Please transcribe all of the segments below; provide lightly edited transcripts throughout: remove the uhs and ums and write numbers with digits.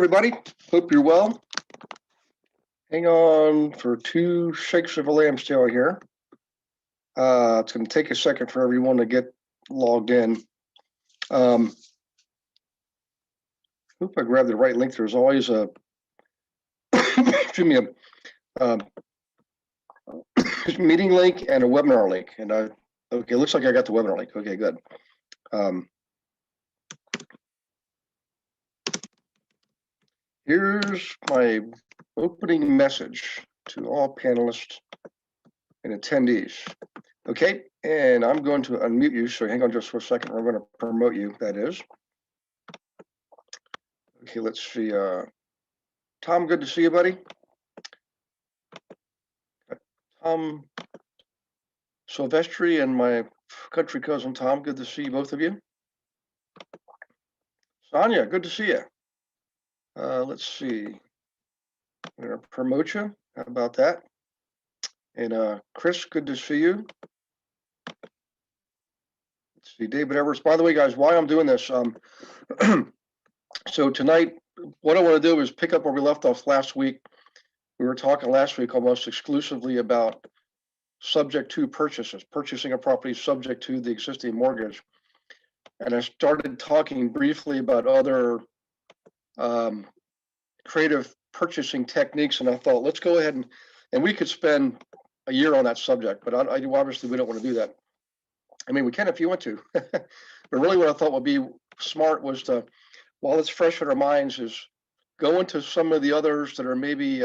everybody. Hope you're well. Hang on for 2 shakes of a lamb's tail here. It's going to take a second for everyone to get logged in. Hope I grabbed the right link. There's always a excuse me, a meeting link and a webinar link. And okay, looks like I got the webinar link. Okay, good. Here's my opening message to all panelists and attendees. Okay, and I'm going to unmute you, so hang on just for a second. I'm going to promote you, that is. Okay, let's see. Tom, good to see you, buddy. Tom Silvestri and my country cousin Tom, good to see both of you. Sonia, good to see you. Let's see. I'm going to promote you. How about that? And Chris, good to see you. Let's see, David Everett. By the way, guys, why I'm doing this, so tonight, what I want to do is pick up where we left off last week. We were talking last week almost exclusively about subject to purchases, purchasing a property subject to the existing mortgage. And I started talking briefly about other creative purchasing techniques. And I thought, let's go ahead and we could spend a year on that subject, but obviously we don't want to do that. I mean, we can if you want to, but really what I thought would be smart was to, while it's fresh in our minds, is go into some of the others that are maybe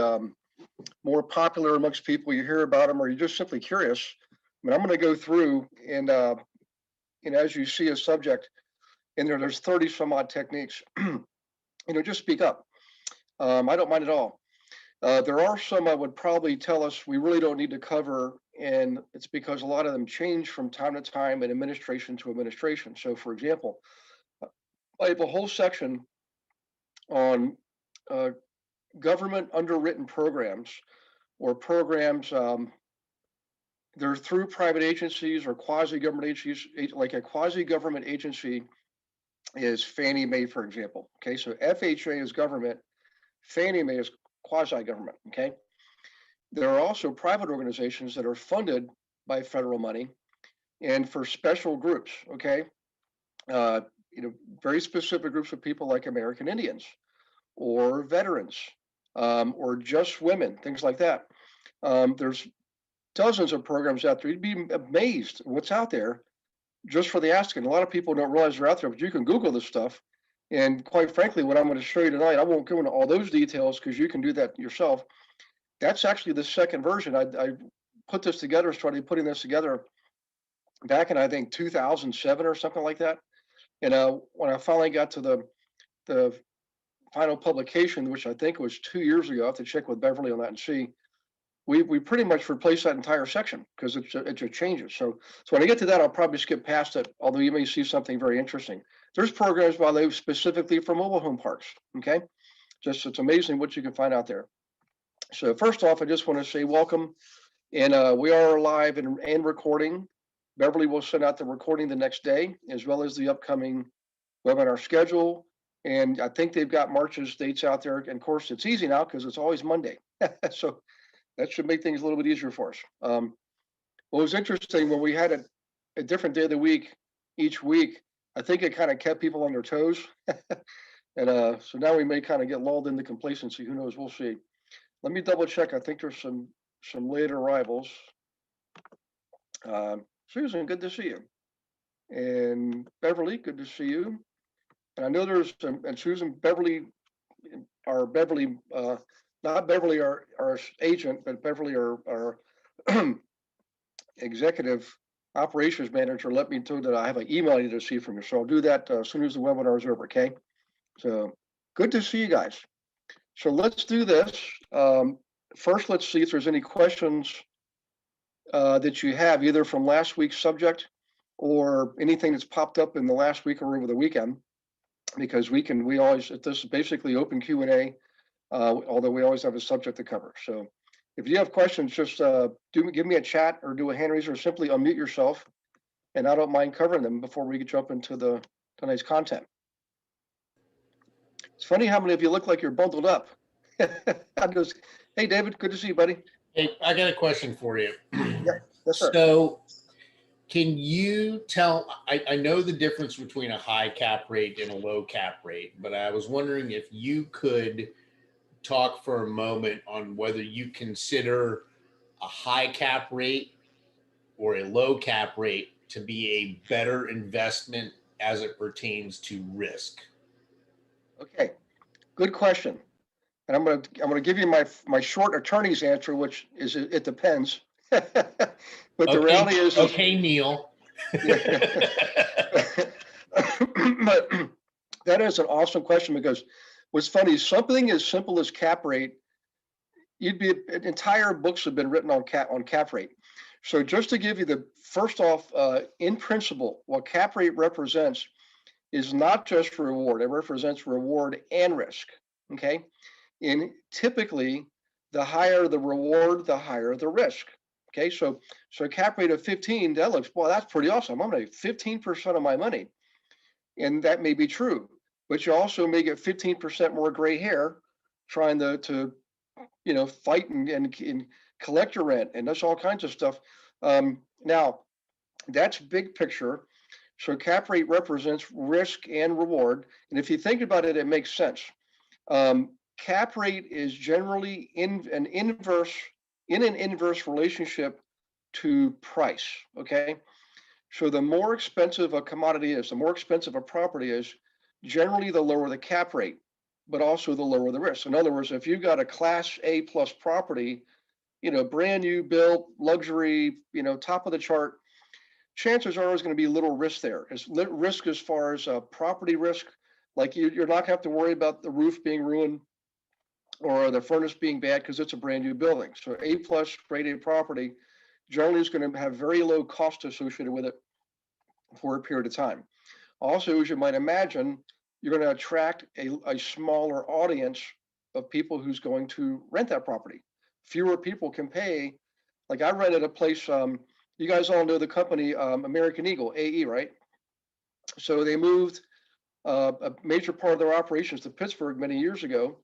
more popular amongst people. You hear about them or you're just simply curious. I mean, I'm going to go through and as you see a subject in there, there's 30 some odd techniques, just speak up. I don't mind at all. There are some I would probably tell us we really don't need to cover, and it's because a lot of them change from time to time and administration to administration. So for example, I have a whole section on government underwritten programs or programs they're through private agencies or quasi-government agencies. Like a quasi-government agency is Fannie Mae, for example. Okay, so FHA is government, Fannie Mae is quasi-government. Okay, there are also private organizations that are funded by federal money and for special groups. Okay, very specific groups of people like American Indians or veterans or just women, things like that. There's dozens of programs out there. You'd be amazed what's out there just for the asking. A lot of people don't realize they're out there, but you can Google this stuff. And quite frankly, what I'm going to show you tonight, I won't go into all those details because you can do that yourself. That's actually the second version. I put this together, started putting this together back in, I think, 2007 or something like that. And when I finally got to the final publication, which I think was 2 years ago, I have to check with Beverly on that and see, we pretty much replaced that entire section because it just changes. So when I get to that, I'll probably skip past it, although you may see something very interesting. There's programs, by the way, specifically for mobile home parks, okay? Just, it's amazing what you can find out there. So first off, I just want to say welcome. And we are live and recording. Beverly will send out the recording the next day, as well as the upcoming webinar schedule. And I think they've got March's dates out there. And of course, it's easy now because it's always Monday. So that should make things a little bit easier for us. What was interesting when we had a different day of the week each week, I think it kind of kept people on their toes. And so now we may kind of get lulled into complacency. Who knows? We'll see. Let me double check. I think there's some late arrivals. Susan, good to see you. And Beverly, good to see you. And I know there's some, and Susan, Beverly, not Beverly, our agent, but Beverly, our executive operations manager, let me know that I have an email I need to see from you. So I'll do that as soon as the webinar is over, okay? So good to see you guys. So let's do this. First, let's see if there's any questions that you have, either from last week's subject or anything that's popped up in the last week or over the weekend, because we always, this is basically open Q&A, although we always have a subject to cover. So if you have questions, just give me a chat or do a hand raise or simply unmute yourself, and I don't mind covering them before we jump into tonight's content. It's funny how many of you look like you're bundled up. I'm just, hey, David, good to see you, buddy. Hey, I got a question for you. Yep. Yes, sir. So, can you tell? I know the difference between a high cap rate and a low cap rate, but I was wondering if you could talk for a moment on whether you consider a high cap rate or a low cap rate to be a better investment as it pertains to risk. Okay. Good question. And I'm gonna give you my short attorney's answer, which is it depends. But the Okay, reality is okay, Neil. yeah. But that is an awesome question because what's funny, something as simple as cap rate, you'd be entire books have been written on cap rate. So just to give you the first off, in principle, what cap rate represents is not just reward; it represents reward and risk. Okay, and typically, the higher the reward, the higher the risk. Okay, so a cap rate of 15, that looks, well, that's pretty awesome. I'm going to 15% of my money, and that may be true, but you also may get 15% more gray hair trying to fight and collect your rent, and that's all kinds of stuff. Now, that's big picture. So cap rate represents risk and reward, and if you think about it, it makes sense. Cap rate is generally in an inverse relationship to price. Okay, so the more expensive a commodity is, the more expensive a property is, generally the lower the cap rate, but also the lower the risk. In other words, if you've got a class A plus property, brand new built, luxury, top of the chart, chances are there's going to be little risk there. It's risk as far as property risk, like you're not going to have to worry about the roof being ruined or the furnace being bad because it's a brand new building. So A plus grade A property generally is going to have very low cost associated with it for a period of time. Also, as you might imagine, you're going to attract a smaller audience of people who's going to rent that property. Fewer people can pay. Like I rented a place. You guys all know the company American Eagle, AE, right? So they moved a major part of their operations to Pittsburgh many years ago,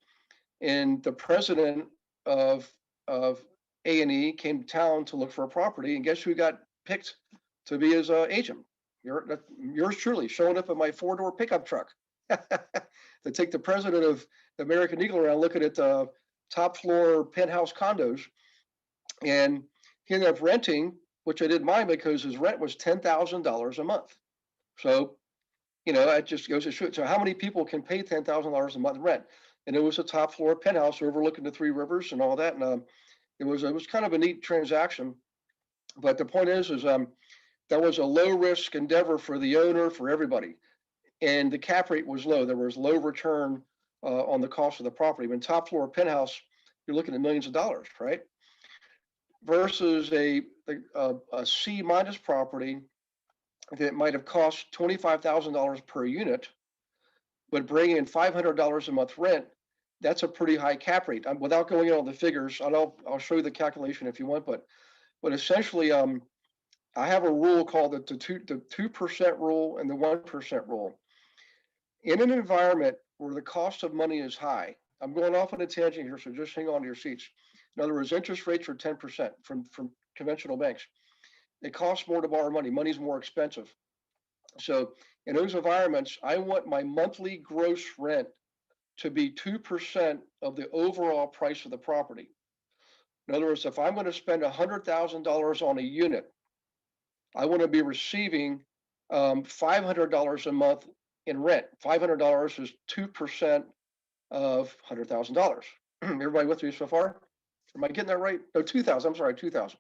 and the president of of A&E came to town to look for a property, and guess who got picked to be his agent? Yours truly, showing up in my four-door pickup truck to take the president of the American Eagle around looking at top floor penthouse condos, and he ended up renting, which I didn't mind because his rent was $10,000 a month. So it just goes to show. So how many people can pay $10,000 a month rent? And it was a top floor penthouse overlooking the three rivers and all that. And it was kind of a neat transaction. But the point is that was a low risk endeavor for the owner, for everybody, and the cap rate was low. There was low return on the cost of the property. When top floor penthouse, you're looking at millions of dollars, right? Versus a C minus property that might have cost $25,000 per unit, but bring in $500 a month rent. That's a pretty high cap rate. Without going into all the figures, I'll show you the calculation if you want, but essentially, I have a rule called the 2% rule and the 1% rule. In an environment where the cost of money is high, I'm going off on a tangent here, so just hang on to your seats. In other words, interest rates are 10% from conventional banks. It costs more to borrow money. Money's more expensive. So in those environments, I want my monthly gross rent to be 2% of the overall price of the property. In other words, if I'm going to spend $100,000 on a unit, I want to be receiving $500 a month in rent. $500 is 2% of $100,000. Everybody with me so far? Am I getting that right? No, 2,000. I'm sorry, 2,000.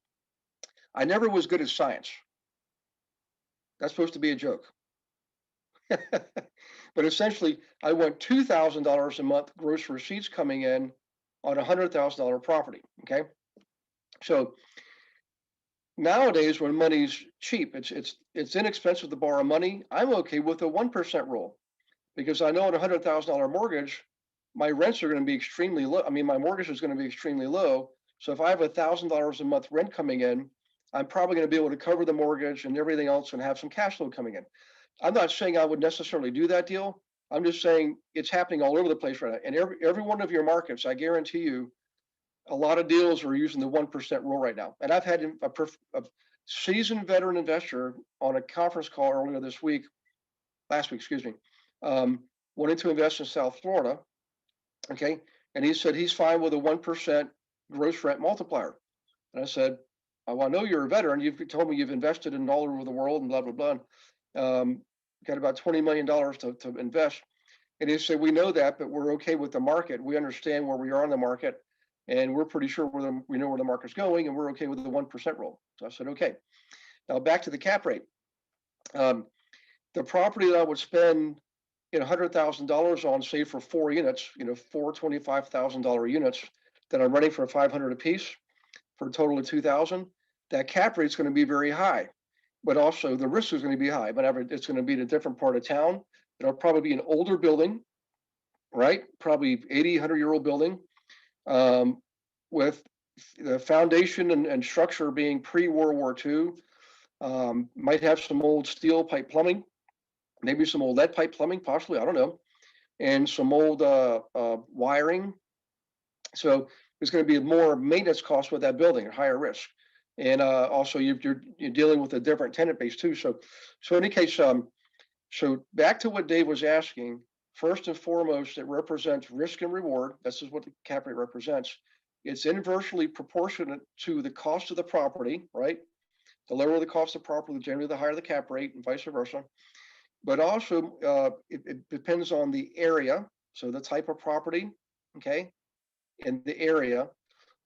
I never was good at science. That's supposed to be a joke. But essentially, I want $2,000 a month gross receipts coming in on a $100,000 property. Okay, so nowadays when money's cheap, it's inexpensive to borrow money. I'm okay with a 1% rule because I know on a $100,000 mortgage, my rents are going to be extremely low. I mean, my mortgage is going to be extremely low. So if I have $1,000 a month rent coming in, I'm probably going to be able to cover the mortgage and everything else and have some cash flow coming in. I'm not saying I would necessarily do that deal. I'm just saying it's happening all over the place right now. And every one of your markets, I guarantee you, a lot of deals are using the 1% rule right now. And I've had a seasoned veteran investor on a conference call earlier this week, last week, excuse me, um, wanting to invest in South Florida. Okay. And he said he's fine with a 1% gross rent multiplier. And I said, oh, well, I know you're a veteran. You've told me you've invested in all over the world and blah, blah, blah. Got about $20 million to invest. And he said, we know that, but we're okay with the market. We understand where we are in the market, and we're pretty sure we know where the market's going, and we're okay with the 1% rule. So I said, okay. Now back to the cap rate. The property that I would spend $100,000 on, say for 4 units, four $25,000 units that I'm renting for 500 a piece for a total of 2,000. That cap rate is going to be very high, but also the risk is going to be high. But it's going to be in a different part of town. It'll probably be an older building, right? Probably 80, 100-year-old building, with the foundation and structure being pre-World War II. Might have some old steel pipe plumbing, maybe some old lead pipe plumbing, possibly, I don't know, and some old wiring. So there's going to be more maintenance costs with that building, higher risk. And also you're dealing with a different tenant base too. So in any case, so back to what Dave was asking, first and foremost, it represents risk and reward. This is what the cap rate represents. It's inversely proportionate to the cost of the property, right? The lower the cost of the property, generally the higher the cap rate, and vice versa. But also, it depends on the area. So the type of property, okay, and the area.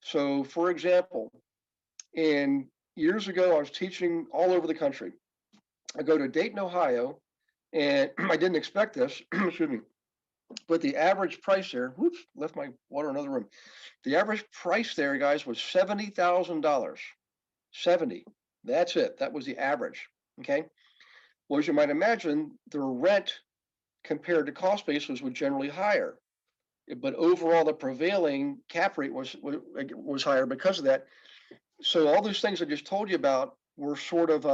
So for example, years ago, I was teaching all over the country. I go to Dayton, Ohio, and I didn't expect this, excuse me, but the average price there, whoops, left my water in another room. The average price there, guys, was $70,000. 70. That's it. That was the average. Okay. Well, as you might imagine, the rent compared to cost basis was generally higher. But overall, the prevailing cap rate was higher because of that. So all those things I just told you about were sort of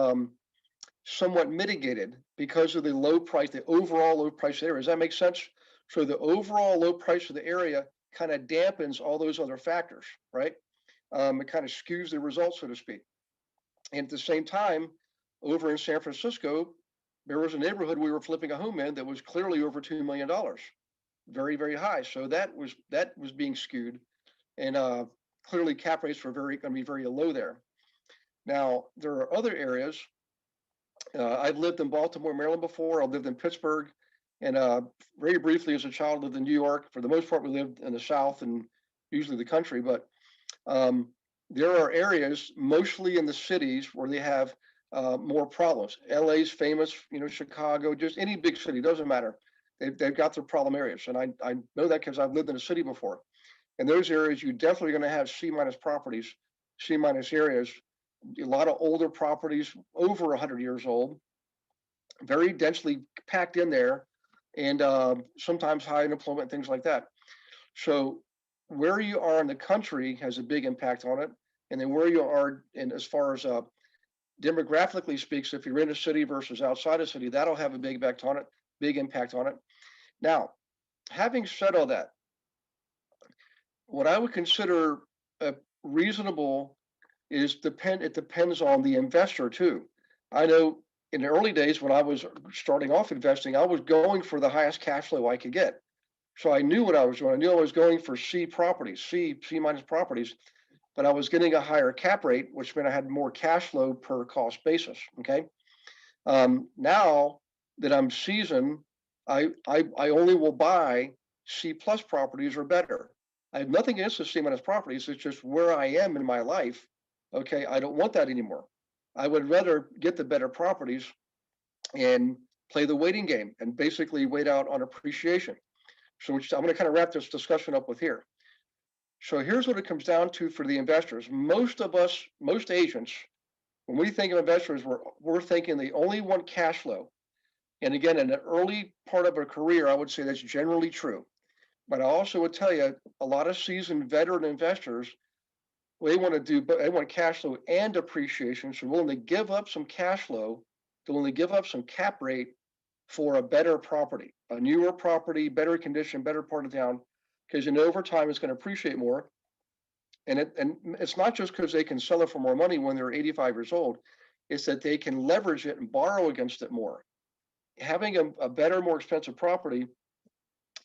somewhat mitigated because of the low price, the overall low price of the area. Does that make sense? So the overall low price of the area kind of dampens all those other factors, right? It kind of skews the results, so to speak. And at the same time, over in San Francisco, there was a neighborhood we were flipping a home in that was clearly over $2 million, very, very high. So that was being skewed, and clearly cap rates were going to be very low there. Now there are other areas. I've lived in Baltimore, Maryland before. I lived in Pittsburgh, and very briefly as a child lived in New York. For the most part, we lived in the South and usually the country. But there are areas, mostly in the cities, where they have more problems. LA's famous, Chicago, just any big city, doesn't matter. They've got their problem areas, and I know that because I've lived in a city before. In those areas, you're definitely going to have C- properties, C- areas. A lot of older properties, over 100 years old, very densely packed in there, and sometimes high unemployment, things like that. So where you are in the country has a big impact on it, and then where you are in as far as demographically speaks, if you're in a city versus outside a city, that'll have a big impact on it. Now, having said all that, what I would consider reasonable it depends on the investor too. I know in the early days when I was starting off investing, I was going for the highest cash flow I could get. So I knew what I was doing. I knew I was going for C properties, C minus properties, but I was getting a higher cap rate, which meant I had more cash flow per cost basis. Okay. Now that I'm seasoned, I only will buy C plus properties or better. I have nothing against the C minus properties. It's just where I am in my life. Okay, I don't want that anymore. I would rather get the better properties and play the waiting game and basically wait out on appreciation. So which I'm going to kind of wrap this discussion up with here. So here's what it comes down to for the investors. Most of us, most agents, when we think of investors, we're thinking they only want cash flow. And again, in the early part of a career, I would say that's generally true. But I also would tell you, a lot of seasoned veteran investors, they want cash flow and appreciation. So willing to give up some cash flow, they're willing to give up some cap rate for a better property, a newer property, better condition, better part of town, because over time it's going to appreciate more. And it's not just because they can sell it for more money when they're 85 years old, it's that they can leverage it and borrow against it more. Having a better, more expensive property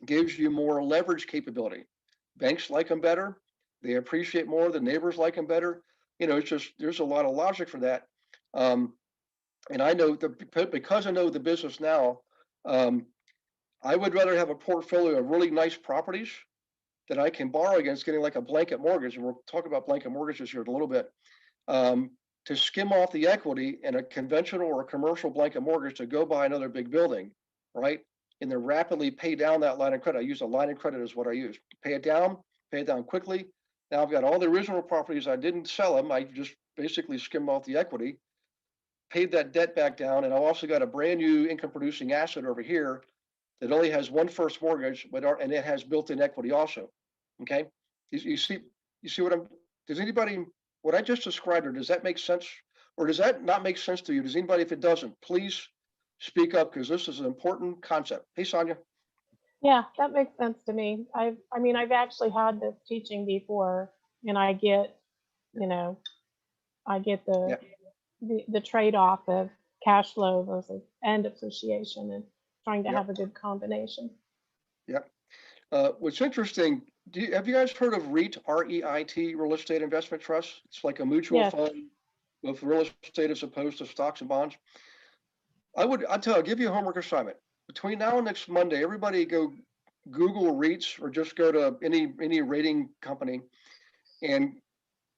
gives you more leverage capability. Banks like them better. They appreciate more. The neighbors like them better. It's just, there's a lot of logic for that. Um, and I know because I know the business now, um, I would rather have a portfolio of really nice properties that I can borrow against, getting like a blanket mortgage. And we'll talk about blanket mortgages here in a little bit, um, to skim off the equity in a conventional or a commercial blanket mortgage to go buy another big building, right? And then rapidly pay down that line of credit. I use a line of credit is what I use. Pay it down quickly. Now I've got all the original properties. I didn't sell them. I just basically skimmed off the equity, paid that debt back down. And I've also got a brand new income producing asset over here that only has one first mortgage, and it has built-in equity also. Okay, you see what I'm? Does anybody, what I just described, or does that make sense, or does that not make sense to you? Does anybody? If it doesn't, please speak up, because this is an important concept. Hey, Sonia. Yeah, that makes sense to me. I mean, I've actually had this teaching before, and I get, you know, I get Yeah, the trade-off of cash flow versus and appreciation, and trying to yeah, have a good combination. yeah. What's interesting? Have you guys heard of REIT? REIT, Real Estate Investment Trust. It's like a mutual Yes. fund with real estate as opposed to stocks and bonds. I'll give you a homework assignment. Between now and next Monday, everybody go Google REITs, or just go to any rating company and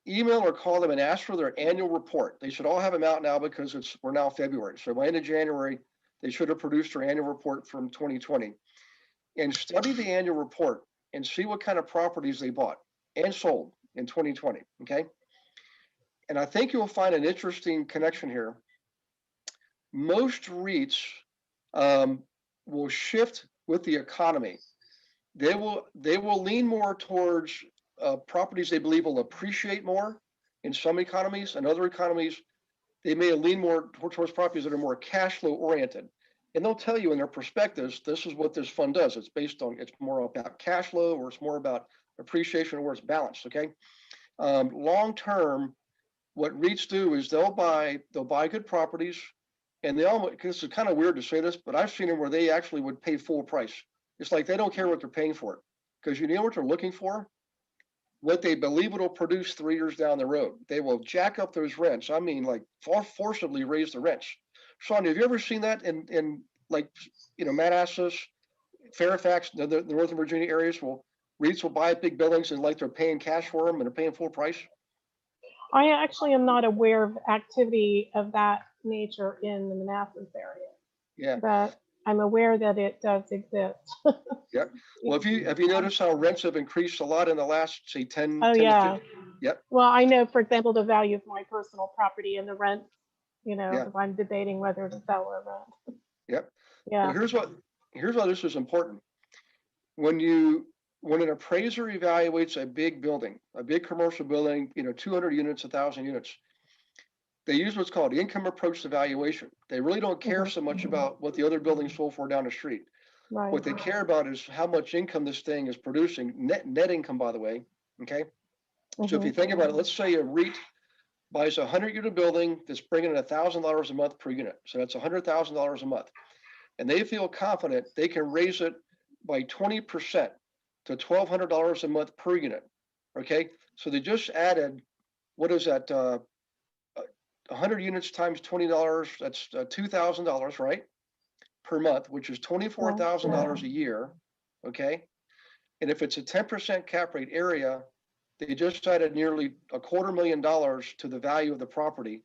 email or call them and ask for their annual report. They should all have them out now, because we're now February. So by end of January, they should have produced their annual report from 2020, and study the annual report and see what kind of properties they bought and sold in 2020. Okay. And I think you'll find an interesting connection here. Most REITs um, will shift with the economy. They will lean more towards properties they believe will appreciate more in some economies. And other economies, they may lean more towards properties that are more cash flow oriented. And they'll tell you in their prospectus, this is what this fund does. It's more about cash flow, or it's more about appreciation, or it's balanced. Okay. Long term, what REITs do is they'll buy good properties, and they almost, because it's kind of weird to say this, but I've seen them where they actually would pay full price. It's like they don't care what they're paying for it, because you know what they're looking for, what they believe it'll produce 3 years down the road. They will jack up those rents. I mean, like forcibly raise the rents. Sean, have you ever seen that in like, Manassas, Fairfax, the Northern Virginia areas? Will REITs will buy big buildings, and like they're paying cash for them, and they're paying full price? I actually am not aware of activity of that nature in the Manassas area, Yeah, but I'm aware that it does exist. yeah. Well, have you noticed how rents have increased a lot in the last, say, 10 Oh, to yeah. 15? Yep, Well, I know, for example, the value of my personal property and the rent, yeah, if I'm debating whether to sell or rent. yep. Well, Yeah. here's why this is important. When an appraiser evaluates a big building, a big commercial building, 200 units, 1,000 units, they use what's called income approach evaluation. They really don't care so much about what the other buildings sold for down the street. Right. What they care about is how much income this thing is producing, net income, by the way. Okay. So if you think about it, let's say a REIT buys a 100-unit building that's bringing in $1,000 a month per unit. So that's $100,000 a month. And they feel confident they can raise it by 20% to $1,200 a month per unit. Okay. So they just added, what is that? 100 units times $20, that's $2,000, right? Per month, which is $24,000 a year. Okay. And if it's a 10% cap rate area, they just added nearly $250,000 to the value of the property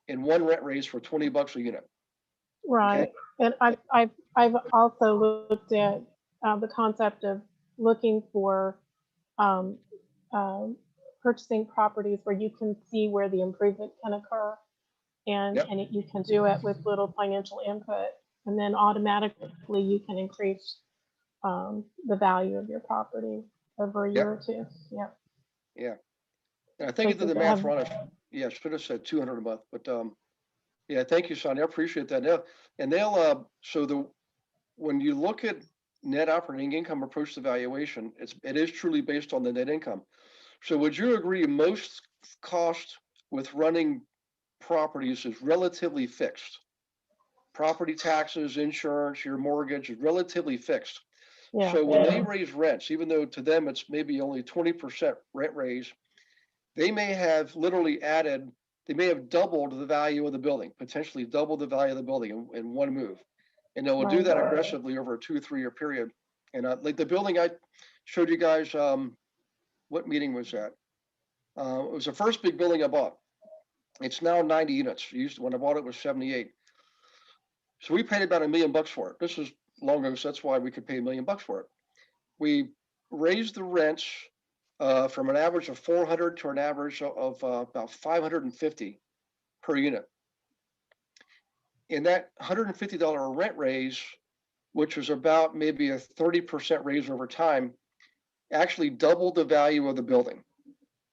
in one rent raise for $20 a unit. Right. Okay. And I've also looked at the concept of looking for um, um, purchasing properties where you can see where the improvement can occur, and Yep. you can do it with little financial input, and then automatically you can increase the value of your property over a year or Yep. two. Yeah. Yeah. And I think you did Places the that math have, wrong. Yeah, should have said 200 a month, but yeah, thank you, Sonny. I appreciate that. And they'll so when you look at net operating income approach to valuation, it is truly based on the net income. So would you agree most cost with running properties is relatively fixed? Property taxes, insurance, your mortgage is relatively fixed. Yeah. So when they raise rents, even though to them it's maybe only 20% rent raise, they may have literally added, they may have doubled the value of the building, potentially double the value of the building in one move. And they will do Right. that aggressively over a 2-3 year period. And like the building I showed you guys, what meeting was that? It was the first big building I bought. It's now 90 units. When I bought it was 78. So we paid about $1 million for it. This was long ago, so that's why we could pay $1 million for it. We raised the rents from an average of 400 to an average of about 550 per unit. And that $150 rent raise, which was about maybe a 30% raise over time, actually doubled the value of the building.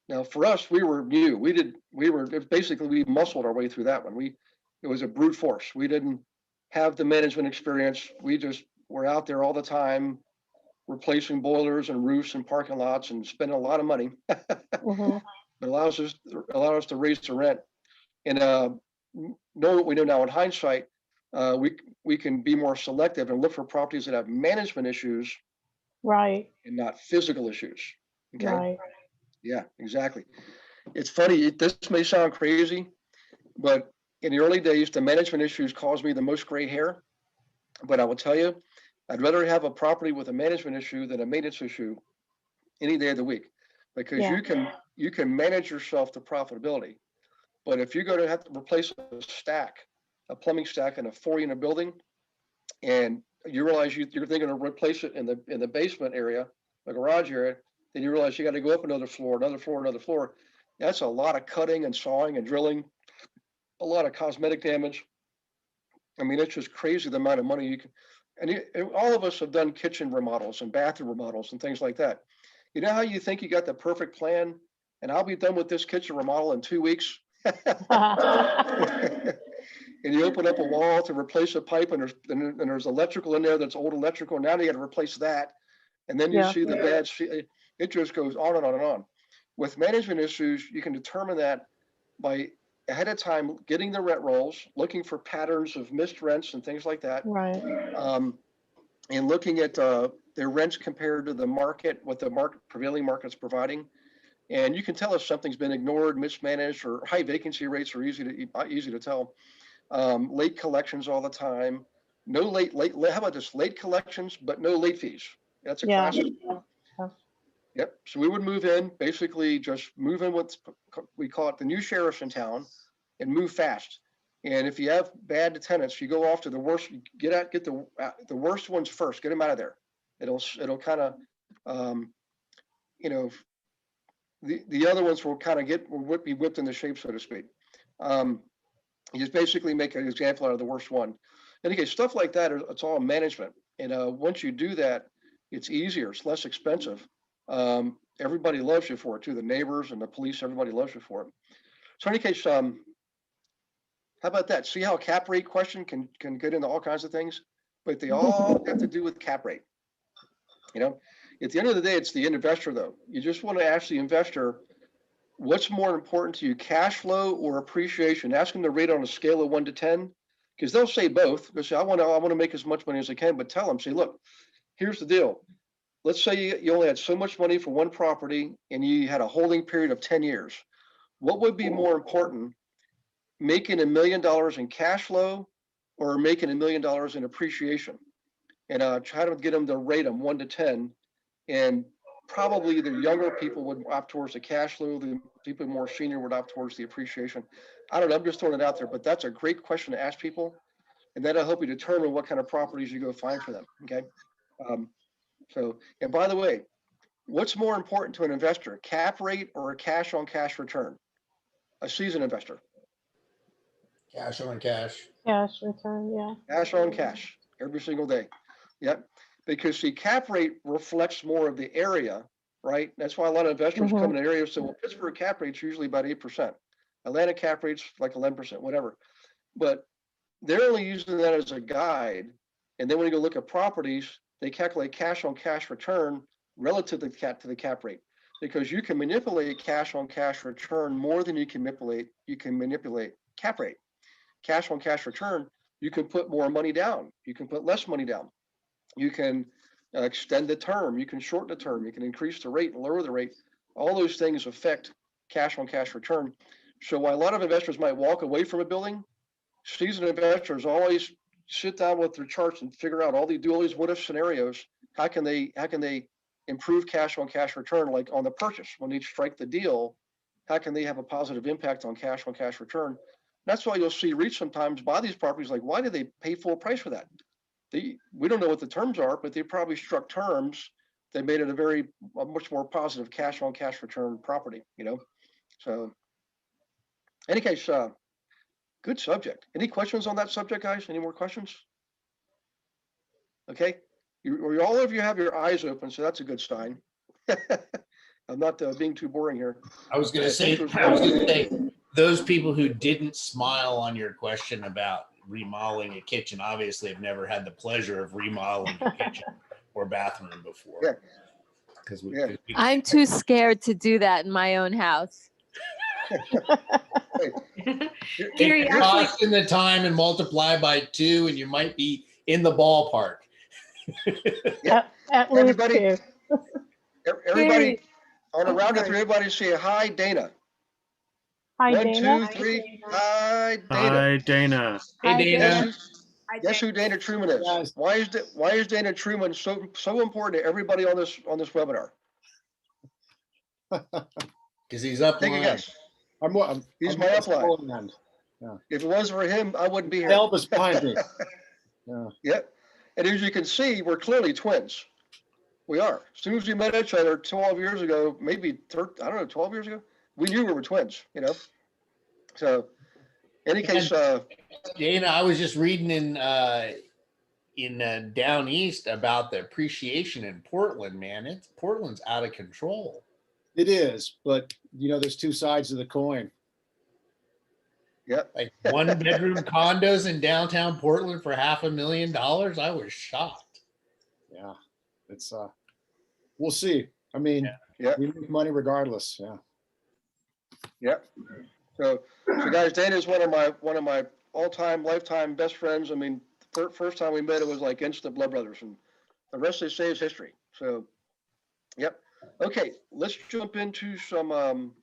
Now, for us, we were new. We muscled our way through that one. It was a brute force. We didn't have the management experience. We just were out there all the time, replacing boilers and roofs and parking lots and spending a lot of money. Mm-hmm. It allowed us to raise the rent. And know what we know now in hindsight, we can be more selective and look for properties that have management issues Right. and not physical issues. Okay. Right. Yeah, exactly. It's funny. This may sound crazy, but in the early days, the management issues caused me the most gray hair. But I will tell you, I'd rather have a property with a management issue than a maintenance issue any day of the week, because Yeah. you can manage yourself to profitability. But if you're going to have to replace a plumbing stack in a 4-unit building, and you realize you're thinking of replace it in the basement area, the garage area, then you realize you got to go up another floor, another floor, another floor. That's a lot of cutting and sawing and drilling, a lot of cosmetic damage. I mean, it's just crazy the amount of money you can. And all of us have done kitchen remodels and bathroom remodels and things like that. You know how you think you got the perfect plan, and I'll be done with this kitchen remodel in 2 weeks. And you open up a wall to replace a pipe, and there's electrical in there that's old electrical. Now you got to replace that, and then you Yeah. see the bad. It just goes on and on and on. With management issues, you can determine that by ahead of time getting the rent rolls, looking for patterns of missed rents and things like that, Right. and looking at their rents compared to the market, what the prevailing market's providing. And you can tell if something's been ignored, mismanaged, or high vacancy rates are easy to tell. Late collections all the time. No late. How about this? Late collections, but no late fees. That's a Yeah. classic. Yep. So we would move in, basically just move in with, we call it the new sheriffs in town, and move fast. And if you have bad tenants, you go off to the worst. Get the worst ones first. Get them out of there. It'll kind of, the other ones will kind of be whipped into shape, so to speak. You just basically make an example out of the worst one. And again, stuff like that, it's all management. And once you do that, it's easier, it's less expensive. Everybody loves you for it too. The neighbors and the police, everybody loves you for it. So in any case, how about that? See how a cap rate question can get into all kinds of things, but they all have to do with cap rate. At the end of the day, it's the investor though. You just want to ask the investor, what's more important to you, cash flow or appreciation? Ask them to rate on a scale of 1 to 10, because they'll say both. They'll say, I want to make as much money as I can, but tell them, say, look, here's the deal. Let's say you only had so much money for one property and you had a holding period of 10 years. What would be more important, making $1 million in cash flow or making $1 million in appreciation? And try to get them to rate them 1 to 10. And probably the younger people would opt towards the cash flow. The people more senior would opt towards the appreciation. I don't know. I'm just throwing it out there, but that's a great question to ask people, and that'll help you determine what kind of properties you go find for them. Okay. And by the way, what's more important to an investor, cap rate or a cash on cash return? A seasoned investor. Cash on cash. Cash return. Yeah. Cash on cash every single day. Yep. Because see, cap rate reflects more of the area, right? That's why a lot of investors come in an area. So Pittsburgh cap rate's usually about 8%. Atlanta cap rate's like 11%, whatever. But they're only using that as a guide. And then when you go look at properties, they calculate cash on cash return relative to the cap rate, because you can manipulate cash on cash return more than you can manipulate cap rate. Cash on cash return, you can put more money down, you can put less money down, you can extend the term, you can shorten the term, you can increase the rate and lower the rate. All those things affect cash on cash return. So while a lot of investors might walk away from a building, seasoned investors always sit down with their charts and figure out do all these what if scenarios. How can they improve cash on cash return? Like on the purchase, when they strike the deal, how can they have a positive impact on cash return? That's why you'll see REITs sometimes buy these properties. Like, why do they pay full price for that? We don't know what the terms are, but they probably struck terms that made it a much more positive cash on cash return property. So, any case, good subject. Any questions on that subject, guys? Any more questions? Okay, all of you have your eyes open, so that's a good sign. I'm not being too boring here. I was going to say, those people who didn't smile on your question about remodeling a kitchen obviously have never had the pleasure of remodeling a kitchen or bathroom before. Yeah. Because I'm too scared to do that in my own house. Take the cost and the time and multiply by 2, and you might be in the ballpark. Yep. At least Everybody, Gary, on a oh, round of sorry. 3, everybody say hi, Dana. Hi, 1, Dana. 2, 3. Hi, Dana. Hi, Dana. Hey, Hi, Dana. Guess who Dana Truman is? Yes. Why is Dana Truman so important to everybody on this webinar? Because he's up Take a line. guess. He's my upline. If it wasn't for him, I wouldn't be here. Elvis behind me. Yeah. And as you can see, we're clearly twins. We are. As soon as we met each other 12 years ago, maybe 12 years ago, we knew we were twins, So, any case, Dana, I was just reading in down east about the appreciation in Portland, man. Portland's out of control. It is, but there's 2 sides of the coin. Yep. Like 1-bedroom condos in downtown Portland for $500,000. I was shocked. Yeah, it's we'll see. I mean, Yeah. we make money regardless. Yeah. Yep. So guys, Dana is one of my all-time, lifetime best friends. I mean, first time we met, it was like instant blood brothers, and the rest they say is history. So, yep. Okay, let's jump into some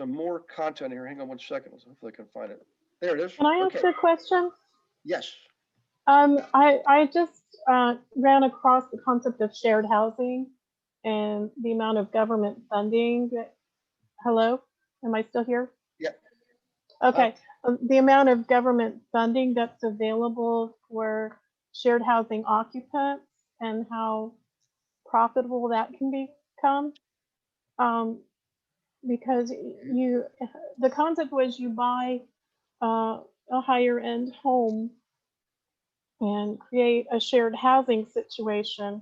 more content here. Hang on 1 second. Hopefully I can find it. There it is. Can I ask a question? Yes. I just ran across the concept of shared housing and the amount of government funding. Hello, am I still here? Yeah. Okay. The amount of government funding that's available for shared housing occupants and how profitable that can become. Because the concept was you buy a higher end home and create a shared housing situation,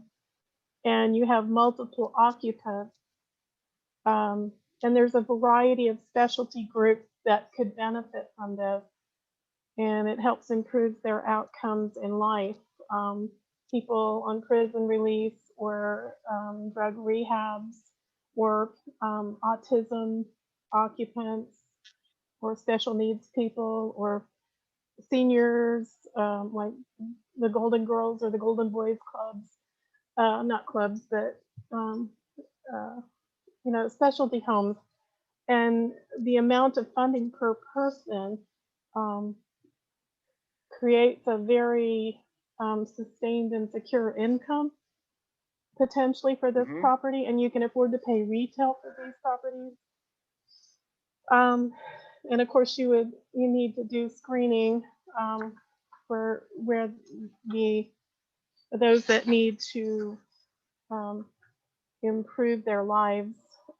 and you have multiple occupants. And there's a variety of specialty groups that could benefit from this, and it helps improve their outcomes in life. People on prison release or drug rehabs, or autism occupants, or special needs people, or seniors, like the Golden Girls or the Golden Boys clubs, not clubs, but specialty homes. And the amount of funding per person creates a very sustained and secure income potentially for this property, and you can afford to pay retail for these properties. And of course, you need to do screening for where those that need to improve their lives.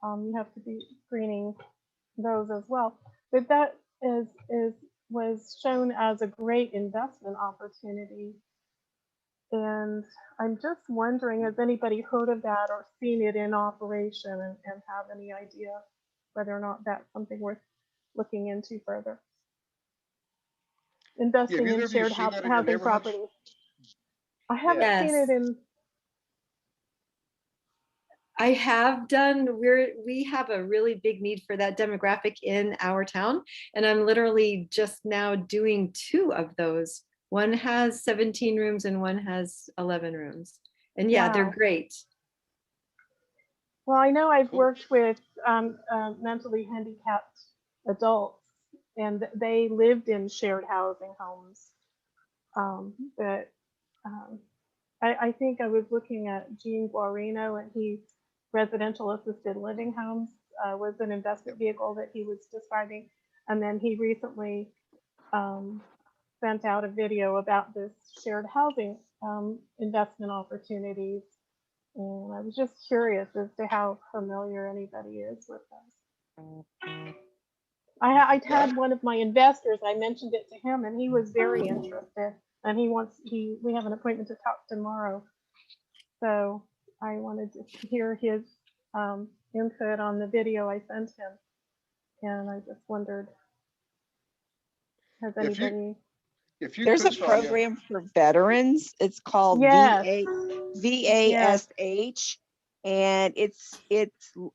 You have to be screening those as well. But that was shown as a great investment opportunity. And I'm just wondering, has anybody heard of that or seen it in operation and have any idea whether or not that's something worth looking into further? Investing in shared housing properties. I haven't seen Yes. it in, I have done, we have a really big need for that demographic in our town. And I'm literally just now doing 2 of those. One has 17 rooms and one has 11 rooms. And yeah, they're wow. great. Well, I know I've Cool. worked with mentally handicapped adults, and they lived in shared housing homes. But I think I was looking at Gene Guarino, and he residential assisted living homes was an investment vehicle that he was describing, and then he recently sent out a video about this shared housing investment opportunities. And I was just curious as to how familiar anybody is with those. I had one of my investors, I mentioned it to him, and he was very interested. And we have an appointment to talk tomorrow. So I wanted to hear his input on the video I sent him. And I just wondered, has If you anybody? if you There's could, a Sonia, program for veterans. It's called Yes, yes, VASH, and it's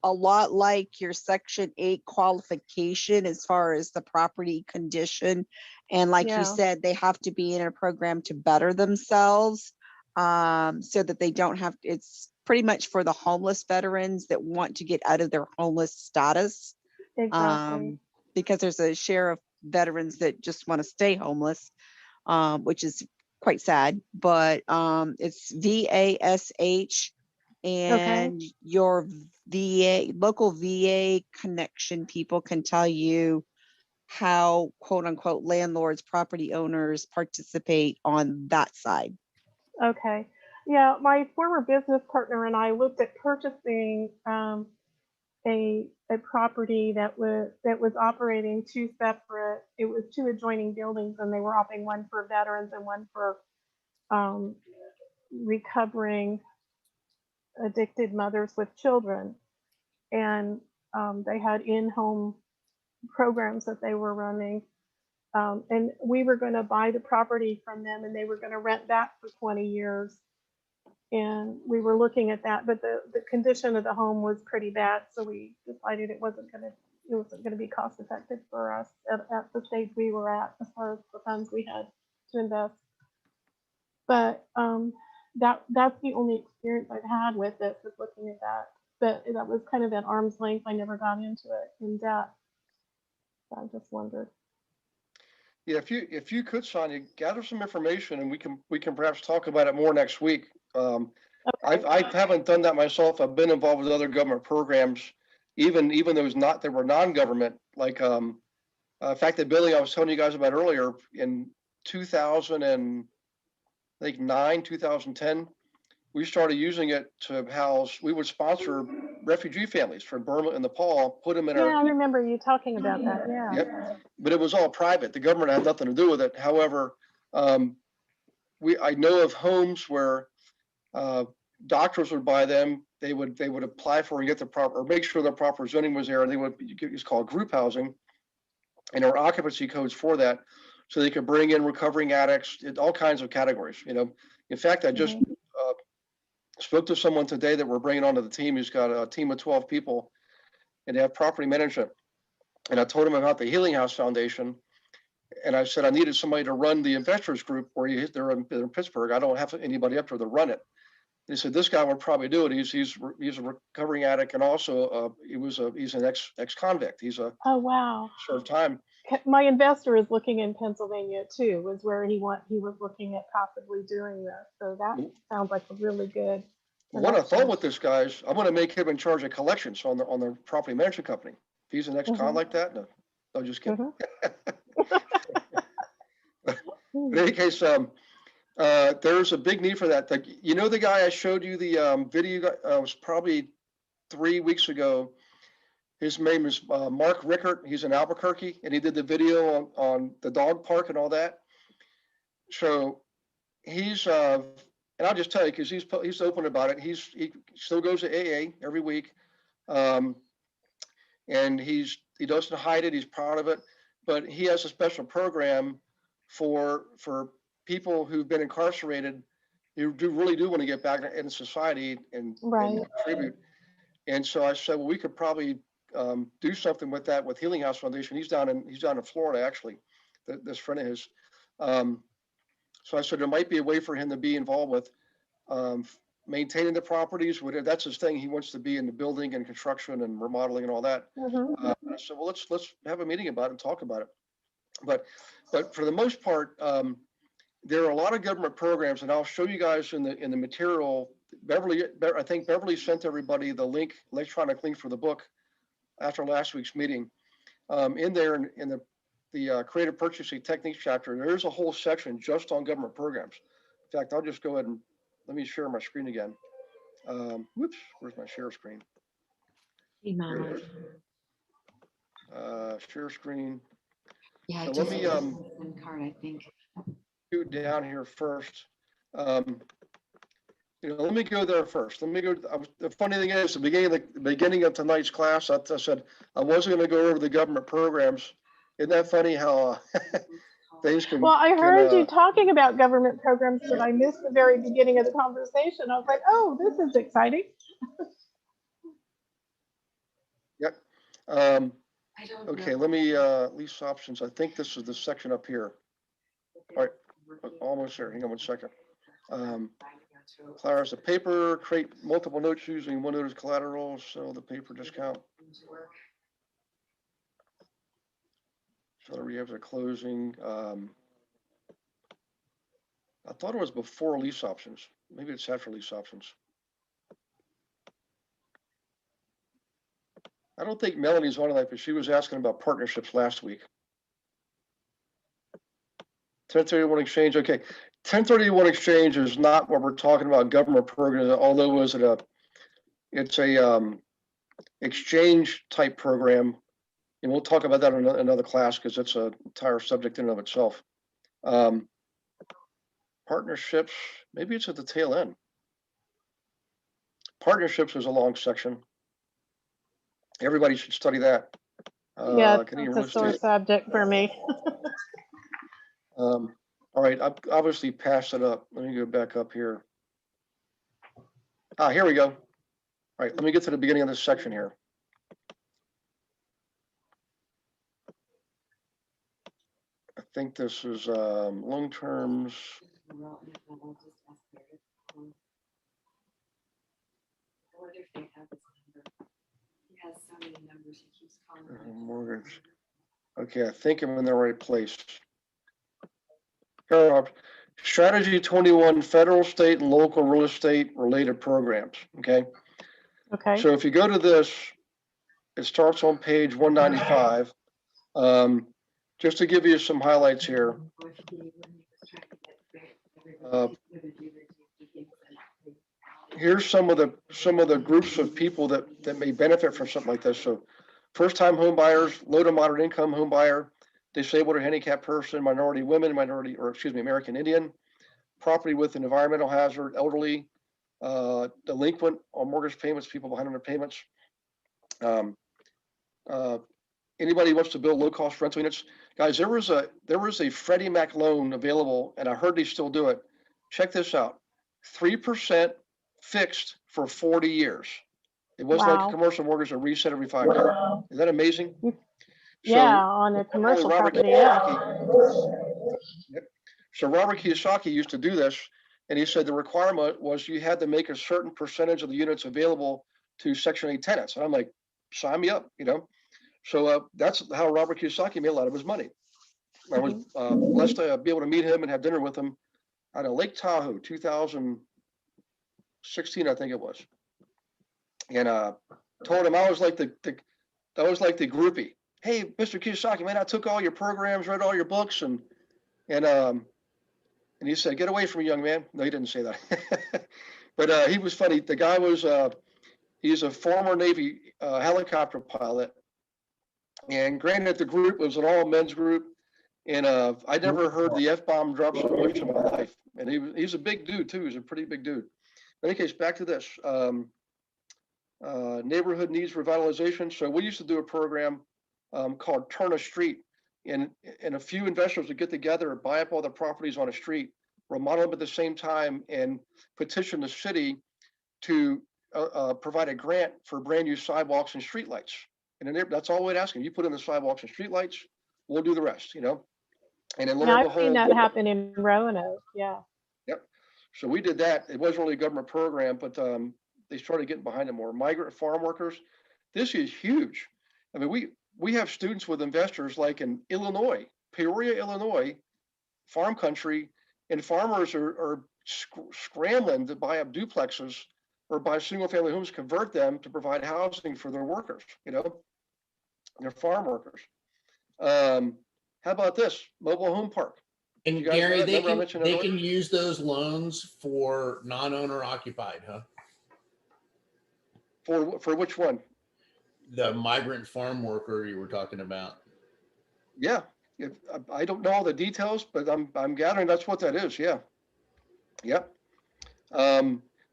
a lot like your Section 8 qualification as far as the property condition. And like you yeah, said, they have to be in a program to better themselves, so that they don't have. It's pretty much for the homeless veterans that want to get out of their homeless status, exactly. because there's a share of veterans that just want to stay homeless, which is quite sad. But it's VASH, Okay, and your local VA connection people can tell you how quote unquote landlords, property owners participate on that side. okay. Yeah, my former business partner and I looked at purchasing a property that was operating two separate. It was two adjoining buildings, and they were operating one for veterans and one for um, recovering addicted mothers with children. And they had in-home programs that they were running. And we were going to buy the property from them, and they were going to rent that for 20 years. And we were looking at that, but the condition of the home was pretty bad, so we decided it wasn't going to be cost effective for us at the stage we were at as far as the funds we had to invest. But that's the only experience I've had with it, was looking at that. But that was kind of at arm's length. I never got into it in depth. So I just wondered. yeah, if you could, Sonia, gather some information, and we can perhaps talk about it more next week. Okay. I haven't done that myself. I've been involved with other government programs, even those that were non-government, like in fact, the building I was telling you guys about earlier in 2009, 2010, we started using it to house. We would sponsor refugee families from Burma and Nepal, put them in Yeah, our. I remember you talking about that. Yeah. Yep, but it was all private. The government had nothing to do with it. However, um, I know of homes where doctors would buy them. They would apply for and get the proper, or make sure the proper zoning was there. And they would, it's called group housing, and there are occupancy codes for that, so they could bring in recovering addicts, all kinds of categories. In fact, I just Mhm. spoke to someone today that we're bringing onto the team. He's got a team of 12 people, and they have property management. And I told him about the Healing House Foundation, and I said I needed somebody to run the investors group where they're in Pittsburgh. I don't have anybody up there to run it. And he said this guy would probably do it. He's a recovering addict, and also he's an ex convict. He's a Oh, wow. served time. My investor is looking in Pennsylvania too, was where he was looking at possibly doing this. So that sounds like a really good What I thought connection. with this guy is I'm going to make him in charge of collections on the property management company. If he's an ex-con Mhm. like that, no, just kidding. Mhm. In any case, there's a big need for that. The guy I showed you the video was probably 3 weeks ago. His name is Mark Rickert. He's in Albuquerque, and he did the video on the dog park and all that. So he's and I'll just tell you, because he's open about it. He still goes to AA every week, and he doesn't hide it. He's proud of it, but he has a special program for people who've been incarcerated really do want to get back in society and Right. contribute. And so I said, well, we could probably do something with that with Healing House Foundation. He's down in Florida, actually, this friend of his. So I said there might be a way for him to be involved with maintaining the properties. That's his thing. He wants to be in the building and construction and remodeling and all that. Mm-hmm. I said, well, let's have a meeting about it and talk about it. But for the most part, there are a lot of government programs, and I'll show you guys in the material. I think Beverly sent everybody the link, electronic link for the book after last week's meeting. In there in the creative purchasing techniques chapter, there's a whole section just on government programs. In fact, I'll just go ahead and let me share my screen again. Whoops, where's my share screen? Hey, Here Mama. it is. Share screen. Yeah, I So just let me SIM card, I think. do down here first. Let me go there first. Let me go. The funny thing is, the beginning of tonight's class, I said I wasn't going to go over the government programs. Isn't that funny how things can? Well, I heard you talking about government programs, but I missed the very beginning of the conversation. I was like, oh, this is exciting. Yep. I don't Okay, know. let me lease options. I think this is the section up here. All right, almost there. Hang on one second. Clears the paper, create multiple notes using one note as collateral, sell the paper discount. Sell the rehabs at closing. I thought it was before lease options. Maybe it's after lease options. I don't think Melanie's on that, but she was asking about partnerships last week. 1031 exchange. Okay. 1031 exchange is not what we're talking about government programs, although it's a exchange type program. And we'll talk about that in another class because it's an entire subject in and of itself. Partnerships, maybe it's at the tail end. Partnerships is a long section. Everybody should study that. Yeah, it's a sore subject for me. All right, I've obviously passed it up. Let me go back up here. Here we go. All right, let me get to the beginning of this section here. I think this is long terms. Mortgage. Okay, I think I'm in the right place. Strategy 21, federal, state, and local real estate related programs. Okay. Okay. So if you go to this, it starts on page 195. Just to give you some highlights here. Here's some of the groups of people that may benefit from something like this. So first-time home buyers, low to moderate income home buyer, disabled or handicapped person, minority women, American Indian, property with an environmental hazard, elderly, delinquent on mortgage payments, people behind on their payments. Anybody who wants to build low-cost rental units. Guys, there was a Freddie Mac loan available, and I heard they still do it. Check this out, 3% fixed for 40 years. It wasn't like a commercial mortgage that reset every 5 years. Is that amazing? Yeah, on a commercial property. Yeah. So Robert Kiyosaki used to do this, and he said the requirement was you had to make a certain percentage of the units available to Section 8 tenants. And I'm like, sign me up, So that's how Robert Kiyosaki made a lot of his money. I was blessed to be able to meet him and have dinner with him out of Lake Tahoe, 2016, I think it was. And told him I was like the groupie. Hey, Mr. Kiyosaki, man, I took all your programs, read all your books, and he said, "Get away from me, young man." No, he didn't say that, but he was funny. The guy was he's a former Navy helicopter pilot, and granted, the group was an all men's group, and I never heard the F-bomb drop so much in my life. And he's a big dude too. He's a pretty big dude. In any case, back to this. Neighborhood needs revitalization. So we used to do a program called Turn a Street, and a few investors would get together and buy up all the properties on a street remodel them at the same time, and petition the city to provide a grant for brand new sidewalks and streetlights. And then that's all we'd ask them. You put in the sidewalks and streetlights, we'll do the rest, And then lo Yeah, and I've seen behold, that happen in Roanoke. Yeah. yep. So we did that. It wasn't really a government program, but they started getting behind it more. Migrant farm workers, this is huge. I mean, we have students with investors like in Illinois, Peoria, Illinois, farm country, and farmers are scrambling to buy up duplexes or buy single family homes, convert them to provide housing for their workers, their farm workers. How about this mobile home park? And You guys Gary, know that? they Remember I can mentioned they it can earlier? use those loans for non-owner occupied, huh? For which one? The migrant farm worker you were talking about. Yeah, I don't know all the details, but I'm gathering that's what that is. Yeah, yep.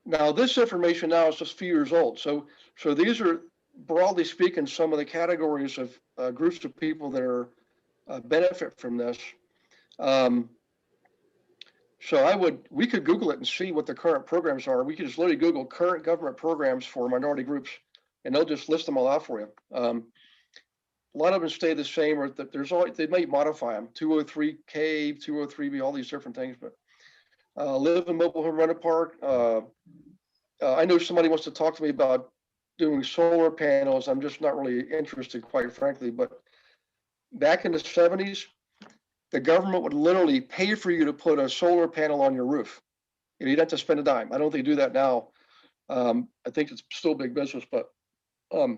Now this information now is just a few years old, so these are broadly speaking some of the categories of groups of people that are benefit from this. So we could Google it and see what the current programs are. We could just literally Google current government programs for minority groups, and they'll just list them all out for you. A lot of them stay the same, or that there's always, they might modify them, 203K, 203B, all these different things, but live in mobile home rental park. I know somebody wants to talk to me about doing solar panels. I'm just not really interested, quite frankly, but back in the 70s, the government would literally pay for you to put a solar panel on your roof. You'd have to spend a dime. I don't think they do that now. I think it's still big business, but I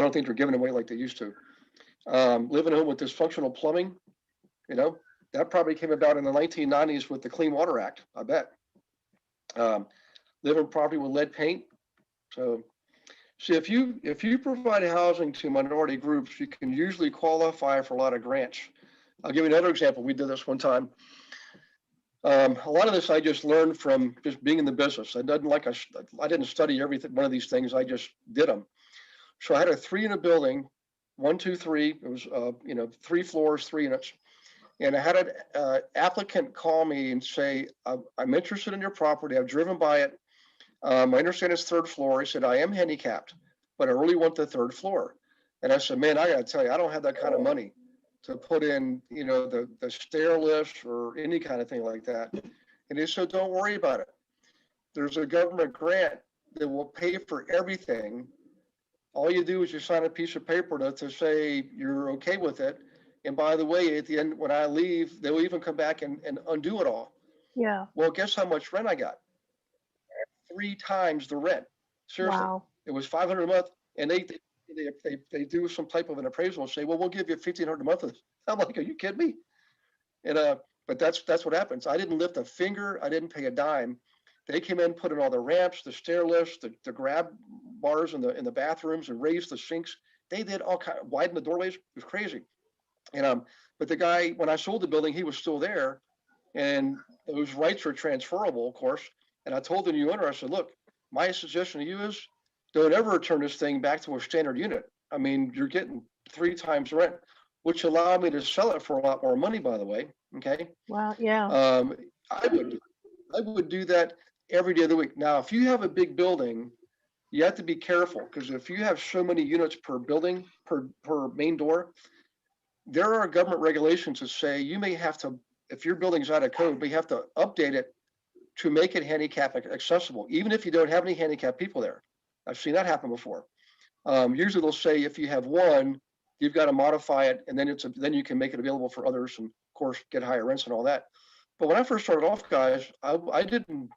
don't think they're giving away like they used to. Living home with dysfunctional plumbing, that probably came about in the 1990s with the Clean Water Act, I bet. Living property with lead paint. So, see, if you provide housing to minority groups, you can usually qualify for a lot of grants. I'll give you another example. We did this one time. A lot of this I just learned from just being in the business. I didn't study everything, one of these things. I just did them. So I had a 3-unit building, 1, 2, 3. It was 3 floors, 3 units. And I had an applicant call me and say, I'm interested in your property. I've driven by it. I understand it's 3rd floor. He said, I am handicapped, but I really want the 3rd floor. And I said, man, I got to tell you, I don't have that kind of money to put in, the stair lifts or any kind of thing like that. And he said, don't worry about it. There's a government grant that will pay for everything. All you do is you sign a piece of paper to say you're okay with it. And by the way, at the end, when I leave, they'll even come back and undo it all. Yeah. Well, guess how much rent I got? 3 times the rent. Seriously. Wow. It was $500 a month. And they do some type of an appraisal and say, well, we'll give you $1,500 a month. I'm like, are you kidding me? And but that's what happens. I didn't lift a finger. I didn't pay a dime. They came in, put in all the ramps, the stair lifts, the grab bars in the bathrooms, and raised the sinks. They did all kind of widen the doorways. It was crazy. And but the guy, when I sold the building, he was still there, and those rights are transferable, of course. And I told the new owner, I said, look, my suggestion to you is don't ever turn this thing back to a standard unit. I mean, you're getting 3 times rent, which allowed me to sell it for a lot more money, by the way. Okay. Wow. Yeah. I would do that every day of the week. Now, if you have a big building, you have to be careful, because if you have so many units per building, per main door, there are government regulations that say you may have to, if your building's out of code, but you have to update it to make it handicap accessible, even if you don't have any handicapped people there. I've seen that happen before. Usually they'll say if you have one, you've got to modify it, and then then you can make it available for others, and of course get higher rents and all that. But when I first started off, guys, I didn't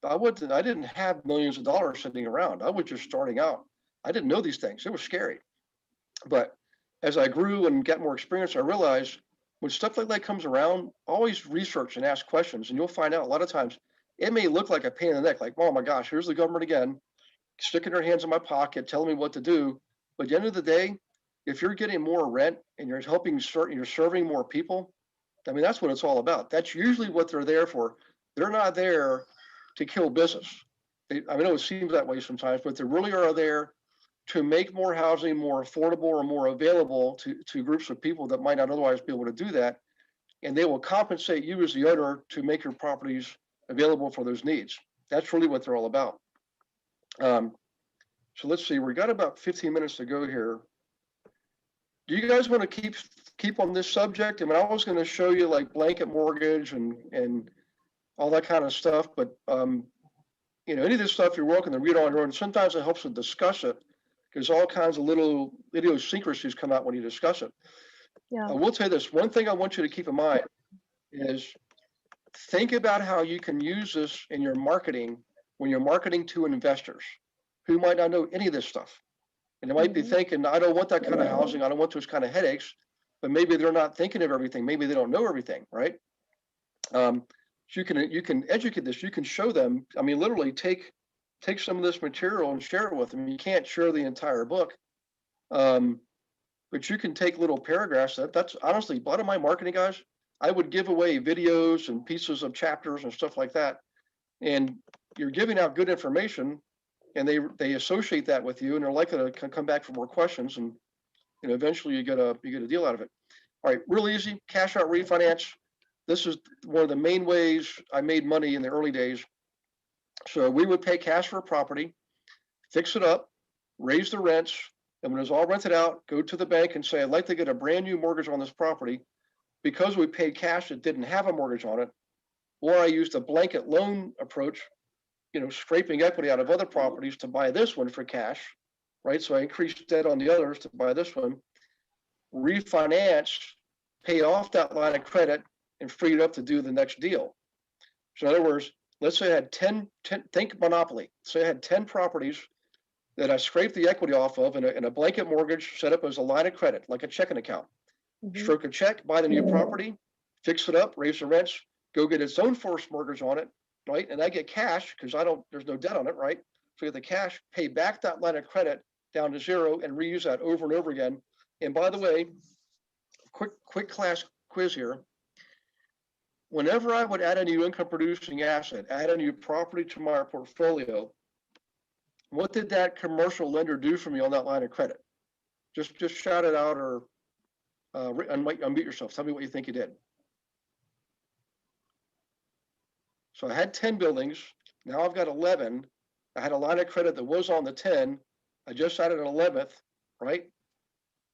have millions of dollars sitting around. I was just starting out. I didn't know these things. It was scary. But as I grew and got more experience, I realized when stuff like that comes around, always research and ask questions, and you'll find out a lot of times it may look like a pain in the neck, like, oh my gosh, here's the government again, sticking their hands in my pocket, telling me what to do. But at the end of the day, if you're getting more rent and you're you're serving more people, I mean, that's what it's all about. That's usually what they're there for. They're not there to kill business. I know it seems that way sometimes, but they really are there to make more housing more affordable or more available to groups of people that might not otherwise be able to do that. and they will compensate you as the owner to make your properties available for those needs. That's really what they're all about. So let's see, we got about 15 minutes to go here. Do you guys want to keep on this subject? I mean, I was going to show you like blanket mortgage and all that kind of stuff, but you know, any of this stuff you're welcome to read on your own. Sometimes it helps to discuss it because all kinds of little idiosyncrasies come out when you discuss it. Yeah. I will tell you this, one thing I want you to keep in mind is think about how you can use this in your marketing when you're marketing to investors who might not know any of this stuff. And they might be thinking, I don't want that kind of housing. I don't want those kind of headaches, but maybe they're not thinking of everything. Maybe they don't know everything, right? So you can educate this. You can show them. I mean, literally take some of this material and share it with them. You can't share the entire book, but you can take little paragraphs. That's honestly, a lot of my marketing guys, I would give away videos and pieces of chapters and stuff like that. And you're giving out good information, and they associate that with you, and they're likely to come back for more questions, and eventually you get a deal out of it. All right, real easy, cash out refinance. This is one of the main ways I made money in the early days. So we would pay cash for a property, fix it up, raise the rents, and when it was all rented out, go to the bank and say, I'd like to get a brand new mortgage on this property. Because we paid cash that didn't have a mortgage on it, or I used a blanket loan approach, scraping equity out of other properties to buy this one for cash, right? So I increased debt on the others to buy this one, refinance, pay off that line of credit, and free it up to do the next deal. So in other words, let's say I had 10 think monopoly. Say I had 10 properties that I scraped the equity off of in a blanket mortgage set up as a line of credit, like a checking account. Stroke a check, buy the new property, fix it up, raise the rents, go get its own first mortgage on it, right? And I get cash because there's no debt on it, right? So I get the cash, pay back that line of credit down to zero and reuse that over and over again. And by the way, quick class quiz here. Whenever I would add a new income producing asset, add a new property to my portfolio, what did that commercial lender do for me on that line of credit? Just shout it out or unmute yourself. Tell me what you think you did. So I had 10 buildings. Now I've got 11. I had a line of credit that was on the 10. I just added an 11th, right?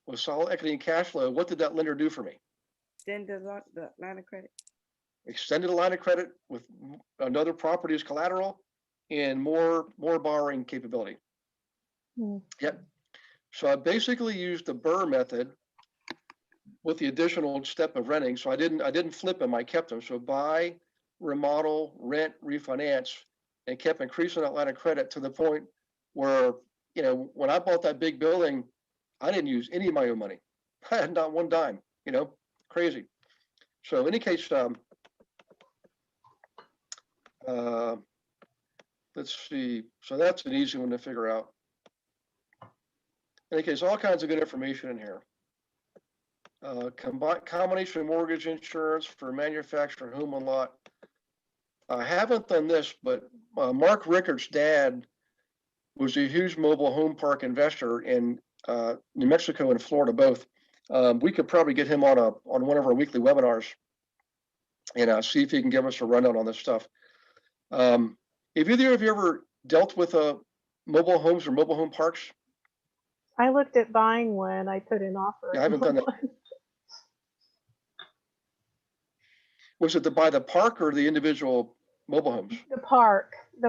With solid equity and cash flow. What did that lender do for me? Extend the line of credit. Extended a line of credit with another property as collateral and more borrowing capability. Yep. So I basically used the Burr method with the additional step of renting. So I didn't flip them, I kept them. So buy, remodel, rent, refinance, and kept increasing that line of credit to the point where, when I bought that big building, I didn't use any of my own money. I had not one dime, crazy. So in any case, let's see. So that's an easy one to figure out. In any case, all kinds of good information in here. Combination mortgage insurance for manufactured home and lot. I haven't done this, but Mark Rickards' dad was a huge mobile home park investor in New Mexico and Florida both. We could probably get him on one of our weekly webinars and see if he can give us a rundown on this stuff. Have either of you ever dealt with mobile homes or mobile home parks? I looked at buying one. I put an offer. Yeah, I haven't done that. Was it to buy the park or the individual mobile homes? The park. Yeah.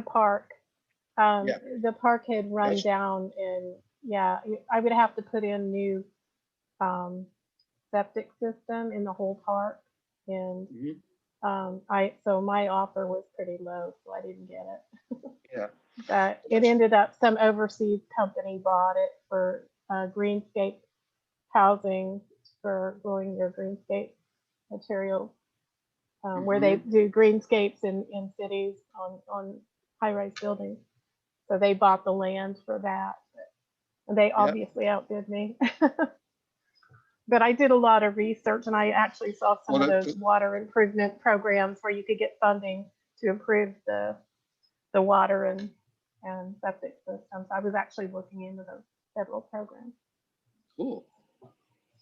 The park had run down, and I would have to put in new septic system in the whole park, and so my offer was pretty low, so I didn't get it. Yeah. But it ended up some overseas company bought it for greenscape housing for growing their greenscape materials, where they do greenscapes in cities on high-rise buildings. So they bought the land for that. And they obviously outbid me. But I did a lot of research, and I actually saw some of those water improvement programs where you could get funding to improve the water and septic systems. I was actually looking into those federal programs. Cool.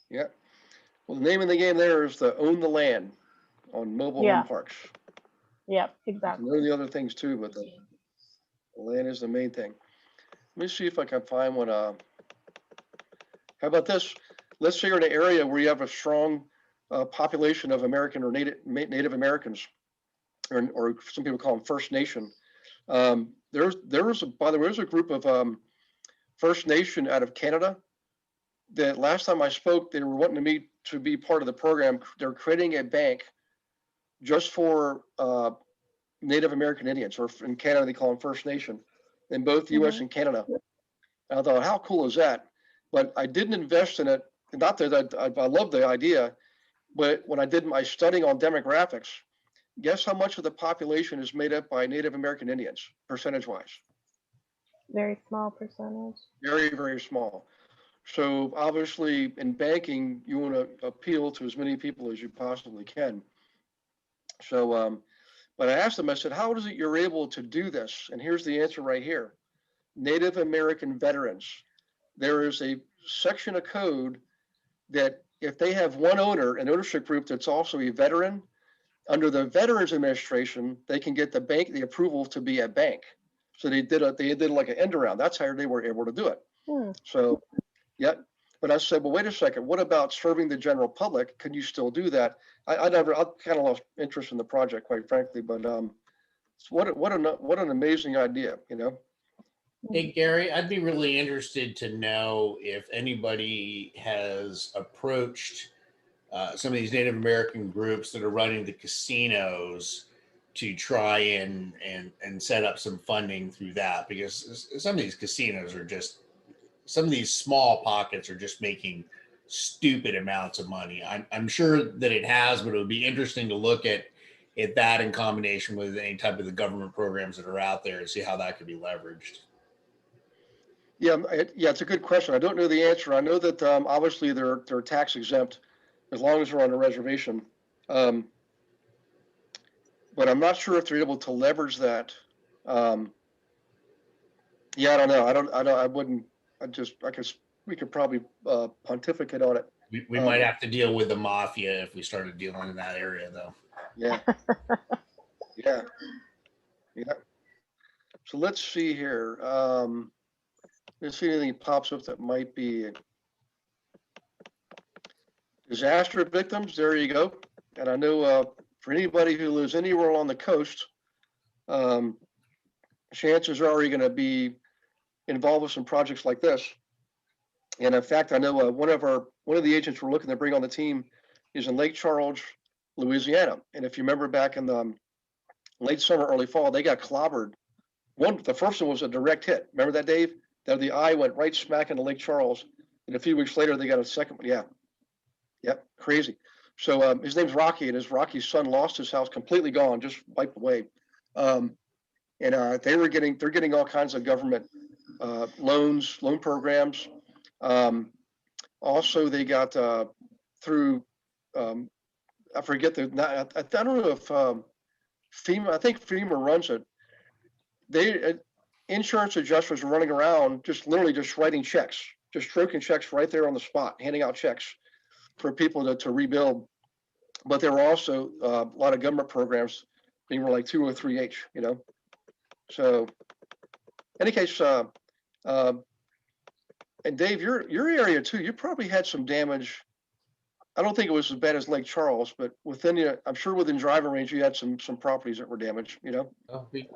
Yeah. Well, the name of the game there is to own the land. on mobile Yeah. home parks. Yep, You can exactly. learn the other things too, but the land is the main thing. Let me see if I can find one. How about this? Let's say you're in an area where you have a strong population of American or Native Americans, or some people call them First Nation. There was, by the way, there's a group of First Nation out of Canada that last time I spoke, they were wanting me to be part of the program. They're creating a bank just for Native American Indians, or in Canada, they call them First Nation, in both US and Canada. And I thought, how cool is that? But I didn't invest in it. Not that I love the idea, but when I did my studying on demographics, guess how much of the population is made up by Native American Indians, percentage-wise? Very small percentage. Very, very small. So obviously in banking, you want to appeal to as many people as you possibly can. So, but I asked them, I said, how is it you're able to do this? And here's the answer right here. Native American veterans. There is a section of code that if they have one owner, an ownership group that's also a veteran, under the Veterans Administration, they can get the bank, the approval to be a bank. So they did like an end around. That's how they were able to do it. So, yeah. But I said, well, wait a second. What about serving the general public? Can you still do that? I kind of lost interest in the project, quite frankly. But what an amazing idea, you know. Hey, Gary, I'd be really interested to know if anybody has approached some of these Native American groups that are running the casinos to try and set up some funding through that, because some of these casinos are just, some of these small pockets are just making stupid amounts of money. I'm sure that it has, but it would be interesting to look at that in combination with any type of the government programs that are out there and see how that could be leveraged. Yeah, it's a good question. I don't know the answer. I know that obviously they're tax exempt as long as they're on a reservation. But I'm not sure if they're able to leverage that. Yeah, I don't know. I wouldn't. We could probably pontificate on it. We might have to deal with the mafia if we started dealing in that area, though. Yeah. Yeah. Yeah. So let's see here. Let's see if anything pops up that might be disaster victims. There you go. And I know for anybody who lives anywhere on the coast, chances are you're going to be involved with some projects like this. And in fact, I know one of the agents we're looking to bring on the team is in Lake Charles, Louisiana. And if you remember back in the late summer, early fall, they got clobbered. The first one was a direct hit. Remember that, Dave? That the eye went right smack into Lake Charles, and a few weeks later they got a second one. Yeah, yep, crazy. So his name's Rocky, and Rocky's son lost his house, completely gone, just wiped away. And they're getting all kinds of government loan programs. Also, they got through I forget I don't know if FEMA. I think FEMA runs it. They insurance adjusters are running around just literally just writing checks, just stroking checks right there on the spot, handing out checks for people to rebuild. But there were also a lot of government programs being like 203H, you know. So, in any case, and Dave, your area too, you probably had some damage. I don't think it was as bad as Lake Charles, but I'm sure within driving range, you had some properties that were damaged, you know? Well, we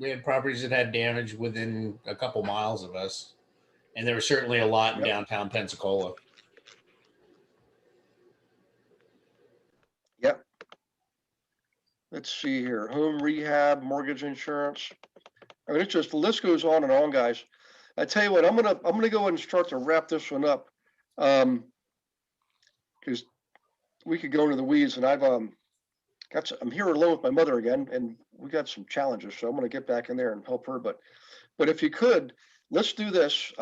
had properties that had damage within a couple miles of us, and there was certainly a lot in downtown Pensacola. Yep. Let's see here. Home rehab, mortgage insurance. I mean, it's just the list goes on and on, guys. I tell you what, I'm gonna go ahead and start to wrap this one up, because we could go into the weeds, and I'm here alone with my mother again, and we got some challenges, so I'm gonna get back in there and help her. But if you could, let's do this.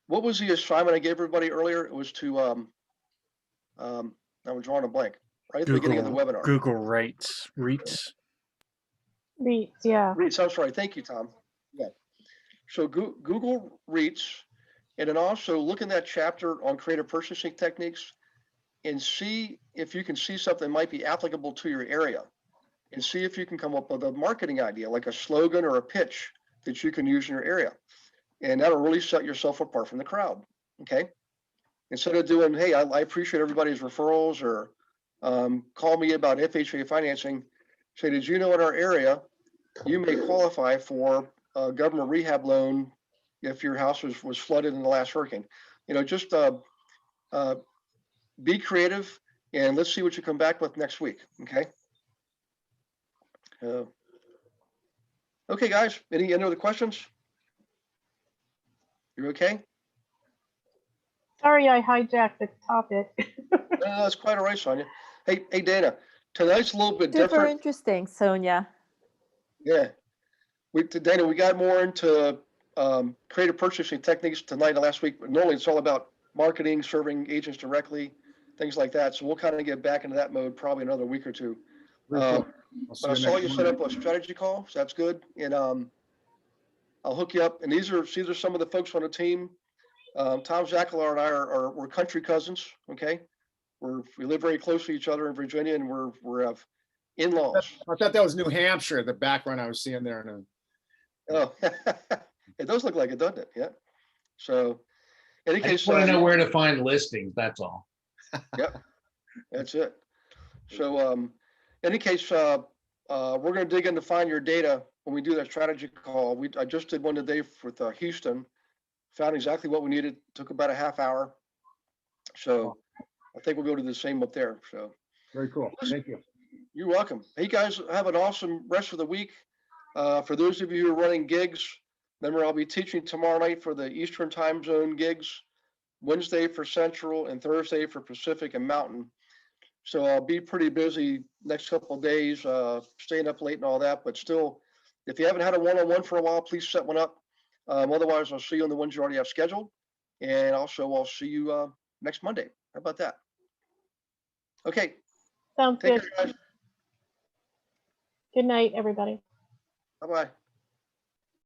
What was the assignment I gave everybody earlier? It was to I'm drawing a blank. Right at the beginning of the webinar. Google Rates. Reese, yeah. Reese, I'm sorry. Thank you, Tom. Yeah. So Google Reach, and then also look in that chapter on creative purchasing techniques. and see if you can see something that might be applicable to your area, and see if you can come up with a marketing idea, like a slogan or a pitch that you can use in your area. And that'll really set yourself apart from the crowd. Okay. Instead of doing, hey, I appreciate everybody's referrals, or call me about FHA financing, say, did you know in our area, you may qualify for a government rehab loan if your house was flooded in the last hurricane. You know, just be creative, and let's see what you come back with next week. Okay. Okay, guys, any other questions? You're okay? Sorry, I hijacked the topic. No, that's quite all right, Sonia. Hey, Dana, tonight's a little bit Super different. interesting, Sonia. Yeah. Dana, we got more into creative purchasing techniques tonight and last week. Normally it's all about marketing, serving agents directly, things like that. So we'll kind of get back into that mode probably another week or two. Very cool. I'll see But I you saw next you set Monday. up a strategy call, so that's good. And I'll hook you up. And these are some of the folks on the team. Tom Zachalar and I we're country cousins. Okay, we live very close to each other in Virginia, and we're in-laws. I thought that was New Hampshire, the background I was seeing there. Oh, it does look like it, doesn't it? Yeah. So, in any I just case, want to know where to find listings. That's all. Yep, that's it. So, in any case, we're going to dig into find your data when we do that strategy call. I just did one today with Houston, found exactly what we needed. Took about a half hour. So, I think we'll be able to do the same up there. So, Very cool. Thank you. you're welcome. Hey guys, have an awesome rest of the week. For those of you who are running gigs, remember I'll be teaching tomorrow night for the Eastern time zone gigs, Wednesday for Central, and Thursday for Pacific and Mountain. So I'll be pretty busy next couple of days, staying up late and all that. But still, if you haven't had a one-on-one for a while, please set one up. Otherwise, I'll see you on the ones you already have scheduled. And also, I'll see you next Monday. How about that? Okay. Sounds Take good. care, guys. Good night, everybody. Bye-bye.